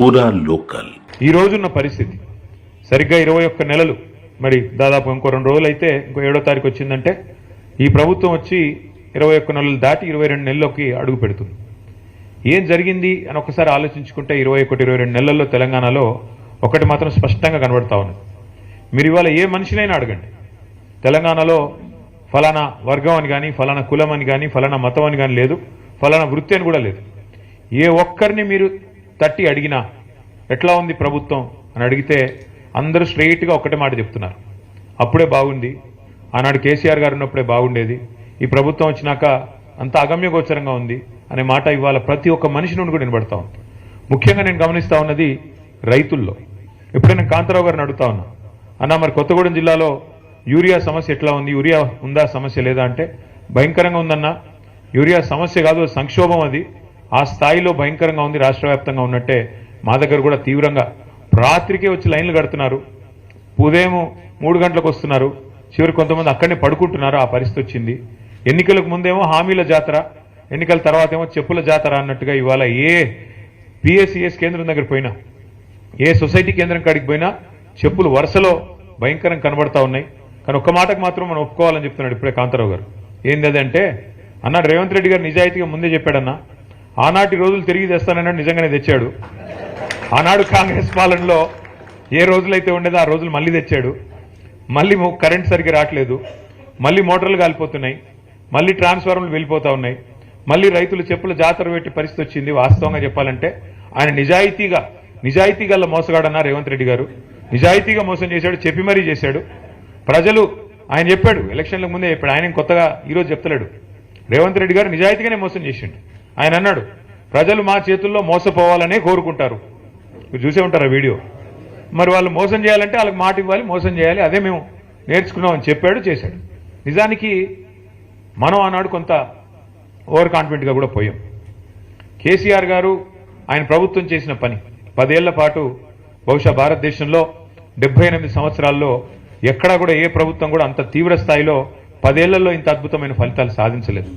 పూరా లోకల్ ఈ రోజున్న పరిస్థితి సరిగ్గా 21 నెలలు, మరి దాదాపు ఇంకో 2 రోజులు అయితే ఇంకో 7వ తారీఖు వచ్చిందంటే ఈ ప్రభుత్వం వచ్చి 21 నెలలు దాటి 22 నెలల్లోకి అడుగు పెడుతుంది. ఏం జరిగింది అని ఒకసారి ఆలోచించుకుంటే 21-22 నెలల్లో తెలంగాణలో ఒకటి మాత్రం స్పష్టంగా కనబడతా ఉన్నది. మీరు ఇవాళ ఏ మనిషినైనా అడగండి, తెలంగాణలో ఫలానా వర్గం అని కానీ, ఫలానా కులం అని కానీ, ఫలానా మతం అని కానీ లేదు, ఫలానా వృత్తి అని కూడా లేదు. ఏ ఒక్కరిని మీరు తట్టి అడిగినా ఎట్లా ఉంది ప్రభుత్వం అని అడిగితే అందరూ స్ట్రెయిట్గా ఒకటే మాట చెప్తున్నారు, అప్పుడే బాగుంది, ఆనాడు కేసీఆర్ గారు ఉన్నప్పుడే బాగుండేది, ఈ ప్రభుత్వం వచ్చినాక అంత అగమ్యగోచరంగా ఉంది అనే మాట ఇవాళ ప్రతి ఒక్క మనిషి నుండి కూడా వినబడతా ఉంది. ముఖ్యంగా నేను గమనిస్తా ఉన్నది రైతుల్లో. ఇప్పుడే నేను కాంతారావు గారిని అడుగుతా ఉన్నా, అన్న మరి కొత్తగూడెం జిల్లాలో యూరియా సమస్య ఎట్లా ఉంది, యూరియా ఉందా సమస్య లేదా అంటే భయంకరంగా ఉందన్న, యూరియా సమస్య కాదు సంక్షోభం, అది ఆ స్థాయిలో భయంకరంగా ఉంది, రాష్ట్ర వ్యాప్తంగా ఉన్నట్టే మా దగ్గర కూడా తీవ్రంగా రాత్రికే వచ్చి లైన్లు కడుతున్నారు, ఉదయం 3 గంటలకు వస్తున్నారు, చివరి కొంతమంది అక్కడనే పడుకుంటున్నారు, ఆ పరిస్థితి వచ్చింది. ఎన్నికలకు ముందేమో హామీల జాతర, ఎన్నికల తర్వాత ఏమో చెప్పుల జాతర అన్నట్టుగా ఇవాళ ఏ పిఎస్సిఎస్ కేంద్రం దగ్గర పోయినా, ఏ సొసైటీ కేంద్రం కాడికి పోయినా చెప్పులు వరుసలో భయంకరంగా కనబడతా ఉన్నాయి. కానీ ఒక్క మాటకు మాత్రం మనం ఒప్పుకోవాలని చెప్తున్నాడు ఇప్పుడే కాంతారావు గారు. ఏంది అదంటే అన్నాడు రేవంత్ రెడ్డి గారు నిజాయితీగా ముందే చెప్పాడన్నా, ఆనాటి రోజులు తిరిగి తెస్తానన్నాడు, నిజంగానే తెచ్చాడు. ఆనాడు కాంగ్రెస్ పాలనలో ఏ రోజులైతే ఉండేదో ఆ రోజులు మళ్ళీ తెచ్చాడు. మళ్ళీ కరెంట్ సరిగ్గా రావట్లేదు, మళ్ళీ మోటార్లు కాలిపోతున్నాయి, మళ్ళీ ట్రాన్స్ఫార్మర్లు వెళ్ళిపోతా ఉన్నాయి, మళ్ళీ రైతులు చెప్పుల జాతర పెట్టి పరిస్థితి వచ్చింది. వాస్తవంగా చెప్పాలంటే ఆయన నిజాయితీ గల మోసగాడన్నా రేవంత్ రెడ్డి గారు, నిజాయితీగా మోసం చేశాడు, చెప్పి మరీ చేశాడు. ప్రజలు ఆయన చెప్పాడు, ఎలక్షన్లకు ముందే చెప్పాడు, ఆయన కొత్తగా ఈరోజు చెప్తలేడు. రేవంత్ రెడ్డి గారు నిజాయితీగానే మోసం చేసిండు. ఆయన అన్నాడు ప్రజలు మా చేతుల్లో మోసపోవాలనే కోరుకుంటారు. మీరు చూసే ఉంటారు ఆ వీడియో. మరి వాళ్ళు మోసం చేయాలంటే వాళ్ళకి మాట ఇవ్వాలి, మోసం చేయాలి, అదే మేము నేర్చుకున్నామని చెప్పాడు, చేశాడు. నిజానికి మనం ఆనాడు కొంత ఓవర్ కాన్ఫిడెంట్గా కూడా పోయాం. కేసీఆర్ గారు ఆయన ప్రభుత్వం చేసిన పని 10 ఏళ్ల పాటు బహుశా భారతదేశంలో 78 సంవత్సరాల్లో ఎక్కడా కూడా ఏ ప్రభుత్వం కూడా అంత తీవ్ర స్థాయిలో 10 ఏళ్లలో ఇంత అద్భుతమైన ఫలితాలు సాధించలేదు.